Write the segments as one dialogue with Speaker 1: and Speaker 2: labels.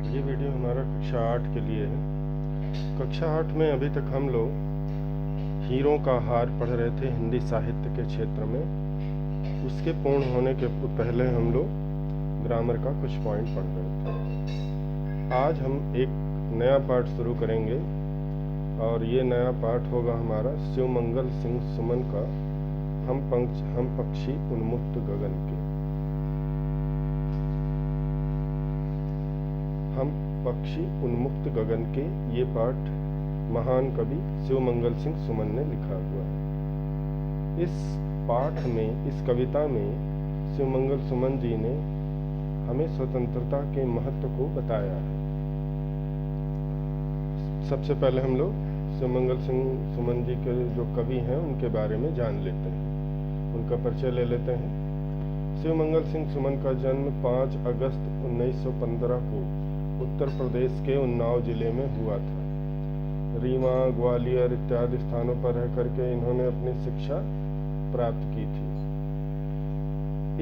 Speaker 1: ये वीडियो हमारा कक्षा 8 के लिए है। कक्षा 8 में अभी तक हम लोग हीरों का हार पढ़ रहे थे हिंदी साहित्य के क्षेत्र में। उसके पूर्ण होने के पहले हम लोग ग्रामर का कुछ पॉइंट पढ़ रहे थे। आज हम एक नया पाठ शुरू करेंगे और ये नया पाठ होगा हमारा शिवमंगल सिंह सुमन का हम पक्षी उन्मुक्त गगन के। हम पक्षी उन्मुक्त गगन के ये पाठ महान कवि शिवमंगल सिंह सुमन ने लिखा हुआ है। इस पाठ में, इस कविता में शिवमंगल सुमन जी ने हमें स्वतंत्रता के महत्व को बताया है। सबसे पहले हम लोग शिवमंगल सिंह सुमन जी के जो कवि हैं उनके बारे में जान लेते हैं, उनका परिचय ले लेते हैं। शिवमंगल सिंह सुमन का जन्म 5 अगस्त 1915 को उत्तर प्रदेश के उन्नाव जिले में हुआ था। रीवा, ग्वालियर इत्यादि स्थानों पर रह करके इन्होंने अपनी शिक्षा प्राप्त की थी।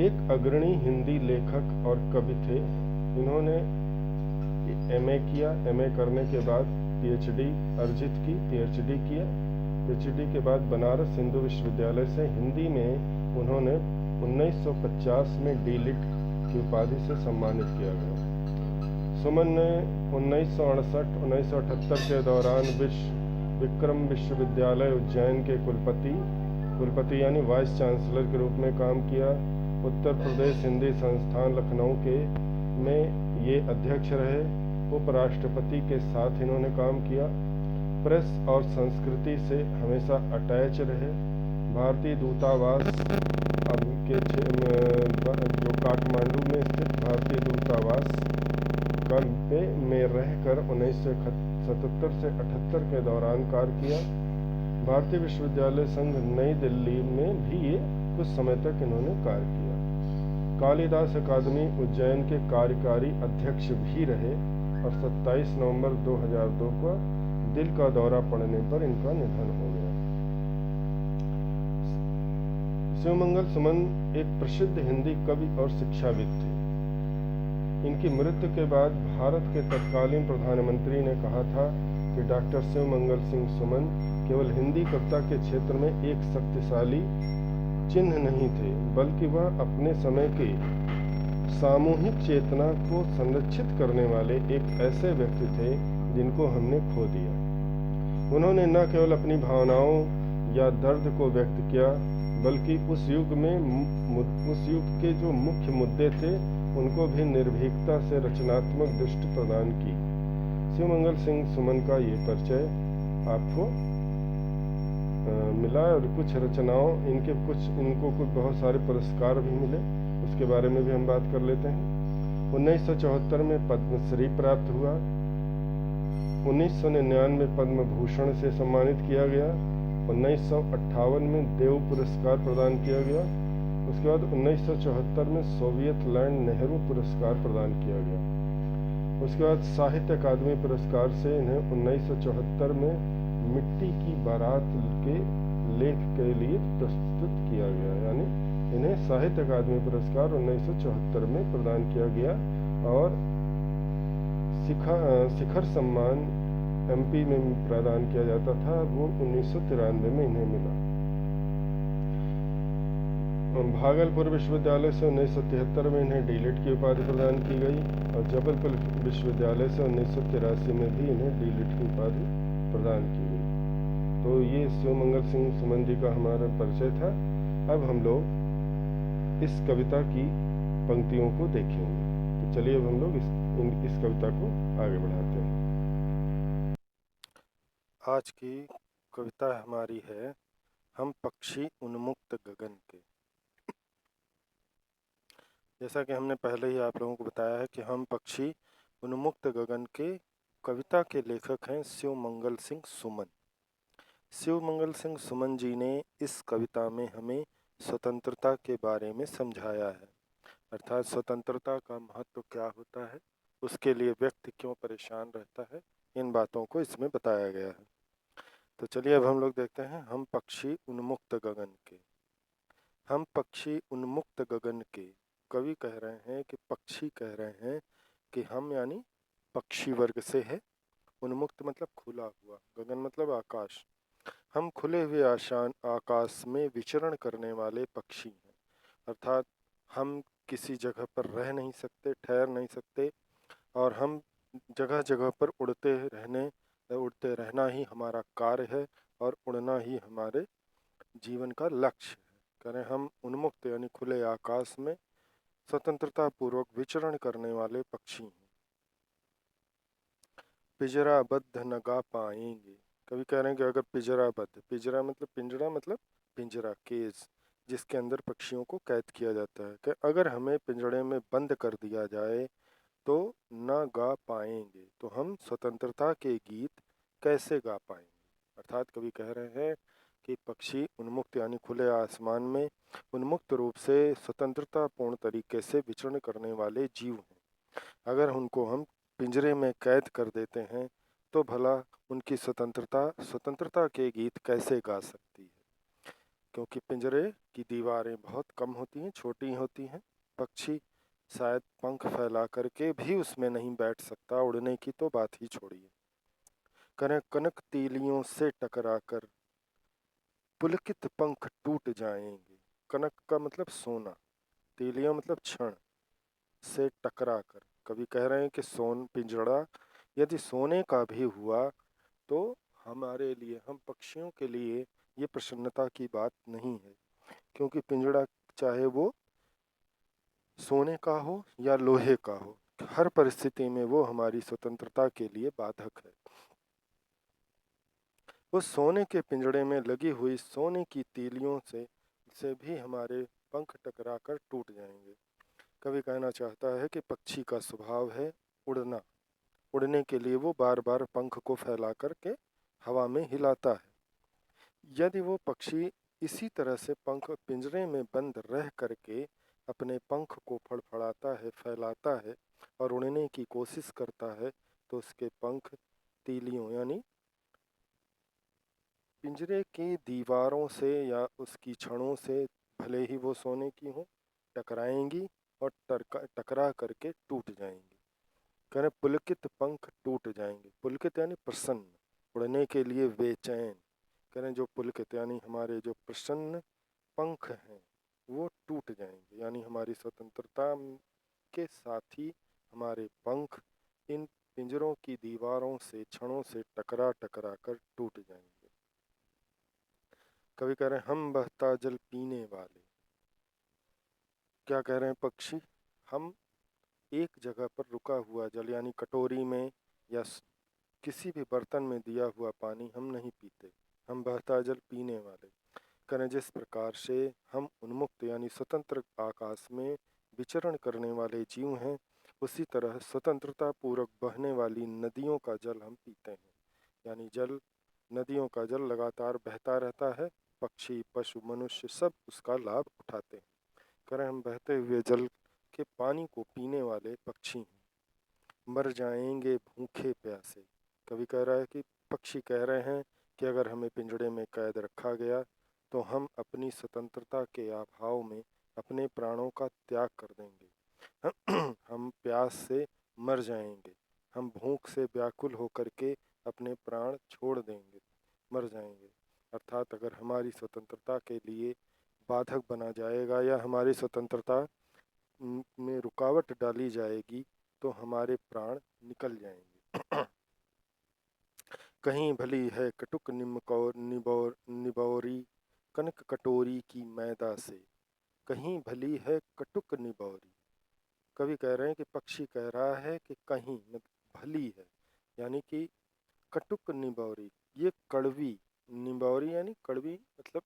Speaker 1: एक अग्रणी हिंदी लेखक और कवि थे। इन्होंने एमए किया। एमए करने के बाद पीएचडी अर्जित की, पीएचडी किया। पीएचडी के बाद बनारस हिंदू विश्वविद्यालय से हिंदी में उन्होंने 1950 में डीलिट की उपाधि से सम्मानित किया गया। सुमन ने 1968-1978 के दौरान विक्रम विश्वविद्यालय उज्जैन के कुलपति यानी वाइस चांसलर के रूप में काम किया। उत्तर प्रदेश हिंदी संस्थान लखनऊ में ये अध्यक्ष रहे। उपराष्ट्रपति के साथ इन्होंने काम किया। प्रेस और संस्कृति से हमेशा अटैच रहे। भारतीय दूतावास के जो काठमांडू में स्थित भारतीय दूतावास में रहकर 1977 से 78 के दौरान कार्य किया। भारतीय विश्वविद्यालय संघ नई दिल्ली में भी ये कुछ समय तक इन्होंने कार्य किया। कालिदास अकादमी उज्जैन के कार्यकारी अध्यक्ष भी रहे और 27 नवंबर 2002 को दिल का दौरा पड़ने पर इनका निधन हो गया। शिवमंगल सुमन एक प्रसिद्ध हिंदी कवि और शिक्षाविद थे। इनकी मृत्यु के बाद भारत के तत्कालीन प्रधानमंत्री ने कहा था कि डॉक्टर शिवमंगल सिंह सुमन केवल हिंदी कविता के क्षेत्र में एक शक्तिशाली चिन्ह नहीं थे, बल्कि वह अपने समय के सामूहिक चेतना को संरक्षित करने वाले एक ऐसे व्यक्ति थे जिनको हमने खो दिया। उन्होंने न केवल अपनी भावनाओं या दर्द को व्यक्त किया, बल्कि उस युग के जो मुख्य मुद्दे थे उनको भी निर्भीकता से रचनात्मक दृष्टि प्रदान की। शिवमंगल सिंह सुमन का ये परिचय आपको मिला और कुछ रचनाओं इनको कुछ बहुत सारे पुरस्कार भी मिले, उसके बारे में भी हम बात कर लेते हैं। 1974 में पद्मश्री प्राप्त हुआ। 1999 पद्म भूषण से सम्मानित किया गया। 1958 में देव पुरस्कार प्रदान किया गया। उसके बाद 1974 में सोवियत लैंड नेहरू पुरस्कार प्रदान किया गया। उसके बाद साहित्य अकादमी पुरस्कार से इन्हें 1974 में मिट्टी की बारात के लेख के लिए प्रस्तुत किया गया, यानी इन्हें साहित्य अकादमी पुरस्कार 1974 में प्रदान किया गया। और शिखर सम्मान एमपी में प्रदान किया जाता था, वो 1993 में इन्हें मिला। भागलपुर विश्वविद्यालय से 1973 में इन्हें डीलिट की उपाधि प्रदान की गई और जबलपुर विश्वविद्यालय से 1983 में भी इन्हें डीलिट की उपाधि प्रदान की गई। तो ये शिवमंगल सिंह सुमन जी का हमारा परिचय था। अब हम लोग इस कविता की पंक्तियों को देखेंगे। तो चलिए अब हम लोग इस कविता को आगे बढ़ाते हैं। आज की कविता हमारी है हम पक्षी उन्मुक्त गगन के। जैसा कि हमने पहले ही आप लोगों को बताया है कि हम पक्षी उन्मुक्त गगन के कविता के लेखक हैं शिवमंगल सिंह सुमन। शिवमंगल सिंह सुमन जी ने इस कविता में हमें स्वतंत्रता के बारे में समझाया है, अर्थात स्वतंत्रता का महत्व क्या होता है, उसके लिए व्यक्ति क्यों परेशान रहता है, इन बातों को इसमें बताया गया है। तो चलिए अब हम लोग देखते हैं हम पक्षी उन्मुक्त गगन के। हम पक्षी उन्मुक्त गगन के, कवि कह रहे हैं कि पक्षी कह रहे हैं कि हम यानी
Speaker 2: पक्षी वर्ग से है। उन्मुक्त मतलब खुला हुआ, गगन मतलब आकाश। हम खुले हुए आशान आकाश में विचरण करने वाले पक्षी हैं। अर्थात हम किसी जगह पर रह नहीं सकते, ठहर नहीं सकते, और हम जगह जगह पर उड़ते रहना ही हमारा कार्य है, और उड़ना ही हमारे जीवन का लक्ष्य है। करें हम उन्मुक्त यानी खुले आकाश में स्वतंत्रता पूर्वक विचरण करने वाले पक्षी हैं। पिंजराबद्ध न गा पाएंगे। कभी कह रहे हैं कि अगर पिंजराबद्ध, पिंजरा मतलब पिंजरा मतलब पिंजरा, केज, जिसके अंदर पक्षियों को कैद किया जाता है, कि अगर हमें पिंजड़े में बंद कर दिया जाए तो न गा पाएंगे, तो हम स्वतंत्रता के गीत कैसे गा पाएंगे। अर्थात कवि कह रहे हैं कि पक्षी उन्मुक्त यानी खुले आसमान में उन्मुक्त रूप से स्वतंत्रतापूर्ण तरीके से विचरण करने वाले जीव हैं। अगर उनको हम पिंजरे में कैद कर देते हैं तो भला उनकी स्वतंत्रता के गीत कैसे गा सकती है, क्योंकि पिंजरे की दीवारें बहुत कम होती हैं, छोटी होती हैं। पक्षी शायद पंख फैला करके भी उसमें नहीं बैठ सकता, उड़ने की तो बात ही छोड़िए। कनक कनक तीलियों से टकराकर पुलकित पंख टूट जाएंगे। कनक का मतलब सोना, तीलियां मतलब क्षण, से टकरा कर, कभी कह रहे हैं कि पिंजड़ा यदि सोने का भी हुआ तो हमारे लिए, हम पक्षियों के लिए ये प्रसन्नता की बात नहीं है, क्योंकि पिंजड़ा चाहे वो सोने का हो या लोहे का हो, हर परिस्थिति में वो हमारी स्वतंत्रता के लिए बाधक है। उस सोने के पिंजड़े में लगी हुई सोने की तीलियों से भी हमारे पंख टकरा कर टूट जाएंगे। कवि कहना चाहता है कि पक्षी का स्वभाव है उड़ना। उड़ने के लिए वो बार बार पंख को फैला करके हवा में हिलाता है। यदि वो पक्षी इसी तरह से पंख पिंजरे में बंद रह करके अपने पंख को फड़फड़ाता है, फैलाता है और उड़ने की कोशिश करता है, तो उसके पंख तीलियों यानी पिंजरे की दीवारों से या उसकी छड़ों से, भले ही वो सोने की हो, टकराएंगी और टकरा करके टूट जाएंगी। कह पुलकित पंख टूट जाएंगे। पुलकित यानी प्रसन्न, उड़ने के लिए बेचैन। करें जो पुलकित यानी हमारे जो प्रसन्न पंख हैं वो टूट जाएंगे, यानी हमारी स्वतंत्रता के साथ ही हमारे पंख इन पिंजरों की दीवारों से, छड़ों से टकरा टकरा कर टूट जाएंगे। कभी कह रहे हैं हम बहता जल पीने वाले। क्या कह रहे हैं पक्षी, हम एक जगह पर रुका हुआ जल यानी कटोरी में या किसी भी बर्तन में दिया हुआ पानी हम नहीं पीते, हम बहता जल पीने वाले। करें जिस प्रकार से हम उन्मुक्त यानी स्वतंत्र आकाश में विचरण करने वाले जीव हैं, उसी तरह स्वतंत्रता पूर्वक बहने वाली नदियों का जल हम पीते हैं। यानी जल, नदियों का जल लगातार बहता रहता है, पक्षी पशु मनुष्य सब उसका लाभ उठाते हैं। करें हम बहते हुए जल के पानी को पीने वाले पक्षी हैं। मर जाएंगे भूखे प्यासे। कभी कह रहा है कि पक्षी कह रहे हैं कि अगर हमें पिंजड़े में कैद रखा गया तो हम अपनी स्वतंत्रता के अभाव में अपने प्राणों का त्याग कर देंगे। हम प्यास से मर जाएंगे, हम भूख से व्याकुल होकर के अपने प्राण छोड़ देंगे, मर जाएंगे। अर्थात अगर हमारी स्वतंत्रता के लिए बाधक बना जाएगा या हमारी स्वतंत्रता में रुकावट डाली जाएगी तो हमारे प्राण निकल जाएंगे। कहीं भली है कटुक निबौरी कनक कटोरी की मैदा से। कहीं भली है कटुक निबौरी। कवि कह रहे हैं कि पक्षी कह रहा है कि कहीं मतलब भली है, यानी कि कटुक निबौरी, ये कड़वी, निबौरी यानी कड़वी मतलब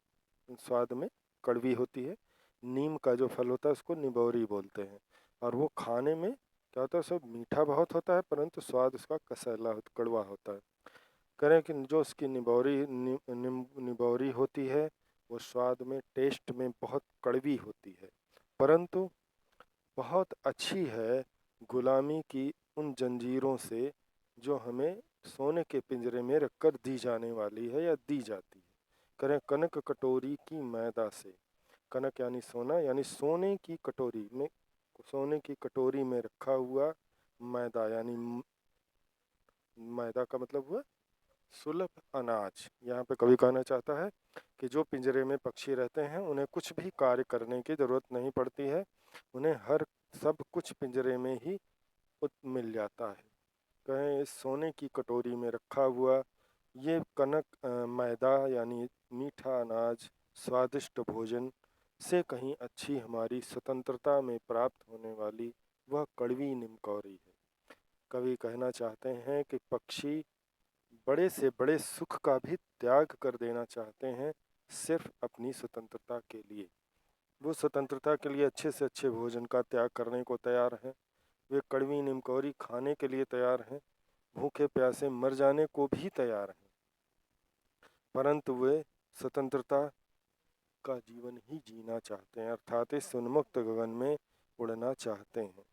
Speaker 2: स्वाद में कड़वी होती है। नीम का जो फल होता है उसको निबौरी बोलते हैं, और वो खाने में क्या होता है, सब मीठा बहुत होता है परंतु स्वाद उसका कसैला कड़वा होता है। करें कि जो उसकी निबौरी होती है वो स्वाद में, टेस्ट में बहुत कड़वी होती है, परंतु बहुत अच्छी है गुलामी की उन जंजीरों से जो हमें सोने के पिंजरे में रखकर दी जाने वाली है या दी जाती है। करें कनक कटोरी की मैदा से। कनक यानी सोना, यानी सोने की कटोरी में, सोने की कटोरी में रखा हुआ मैदा यानी मैदा का मतलब हुआ सुलभ अनाज। यहाँ पे कवि कहना चाहता है कि जो पिंजरे में पक्षी रहते हैं उन्हें कुछ भी कार्य करने की ज़रूरत नहीं पड़ती है, उन्हें हर सब कुछ पिंजरे में ही मिल जाता है। कहें इस सोने की कटोरी में रखा हुआ ये कनक मैदा यानी मीठा अनाज स्वादिष्ट भोजन से कहीं अच्छी हमारी स्वतंत्रता में प्राप्त होने वाली वह कड़वी निमकौरी है। कवि कहना चाहते हैं कि पक्षी बड़े से बड़े सुख का भी त्याग कर देना चाहते हैं सिर्फ अपनी स्वतंत्रता के लिए। वो स्वतंत्रता के लिए अच्छे से अच्छे भोजन का त्याग करने को तैयार हैं, वे कड़वी निमकौरी खाने के लिए तैयार हैं, भूखे प्यासे मर जाने को भी तैयार हैं, परंतु वे स्वतंत्रता का जीवन ही जीना चाहते हैं, अर्थात इस उन्मुक्त गगन में उड़ना चाहते हैं।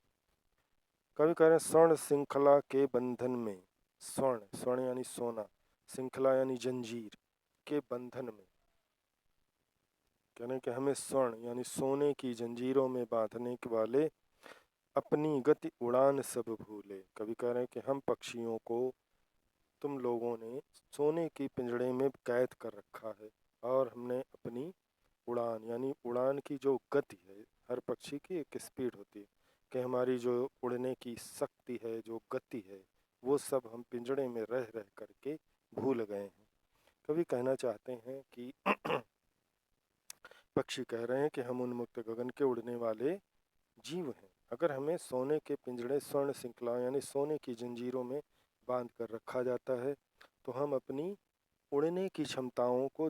Speaker 2: कवि कह रहे हैं स्वर्ण श्रृंखला के बंधन में, स्वर्ण स्वर्ण यानी सोना, श्रृंखला यानी जंजीर के बंधन में, कहने कि हमें स्वर्ण यानी सोने की जंजीरों में बांधने के वाले अपनी गति उड़ान सब भूले। कवि कह रहे हैं कि हम पक्षियों को तुम लोगों ने सोने की पिंजड़े में कैद कर रखा है और हमने अपनी उड़ान यानी उड़ान की जो गति है, हर पक्षी की एक स्पीड होती है कि हमारी जो उड़ने की शक्ति है, जो गति है, वो सब हम पिंजड़े में रह रह करके भूल गए हैं। कवि कहना चाहते हैं कि पक्षी कह रहे हैं कि हम उन्मुक्त गगन के उड़ने वाले जीव हैं। अगर हमें सोने के पिंजड़े स्वर्ण श्रृंखला यानी सोने की जंजीरों में बांध कर रखा जाता है तो हम अपनी उड़ने की क्षमता को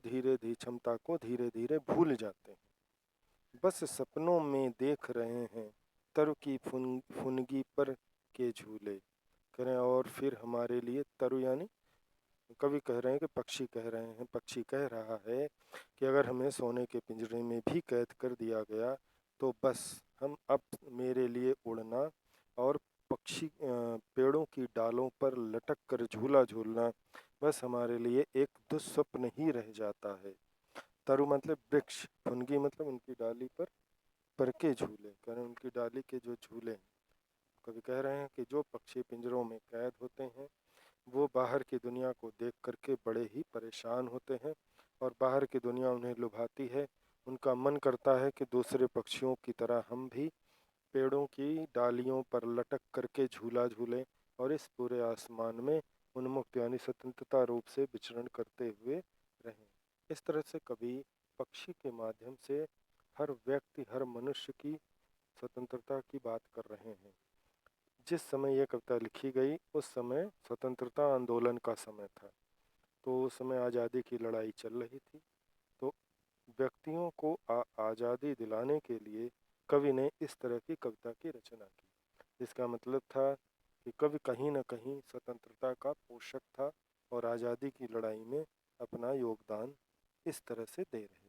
Speaker 2: धीरे धीरे भूल जाते हैं। बस सपनों में देख रहे हैं तरु की फुनगी पर के झूले करें, और फिर हमारे लिए तरु यानी कवि कह रहे हैं कि पक्षी कह रहे हैं, पक्षी कह रहा है कि अगर हमें सोने के पिंजरे में भी कैद कर दिया गया तो बस हम अब मेरे लिए उड़ना और पक्षी पेड़ों की डालों पर लटक कर झूला झूलना बस हमारे लिए एक दुस्वप्न ही रह जाता है। तरु मतलब वृक्ष, फुनगी मतलब उनकी डाली पर के झूले, कारण उनकी डाली के जो झूले हैं। कवि कह रहे हैं कि जो पक्षी पिंजरों में कैद होते हैं वो बाहर की दुनिया को देख करके बड़े ही परेशान होते हैं और बाहर की दुनिया उन्हें लुभाती है। उनका मन करता है कि दूसरे पक्षियों की तरह हम भी पेड़ों की डालियों पर लटक करके झूला झूलें और इस पूरे आसमान में उन्मुक्त यानी स्वतंत्रता रूप से विचरण करते हुए रहें। इस तरह से कवि पक्षी के माध्यम से हर व्यक्ति, हर मनुष्य की स्वतंत्रता की बात कर रहे हैं। जिस समय यह कविता लिखी गई उस समय स्वतंत्रता आंदोलन का समय था, तो उस समय आज़ादी की लड़ाई चल रही थी। तो व्यक्तियों को आज़ादी दिलाने के लिए कवि ने इस तरह की कविता की रचना की। इसका मतलब था कि कवि कहीं न कहीं स्वतंत्रता का पोषक था और आज़ादी की लड़ाई में अपना योगदान इस तरह से दे रहे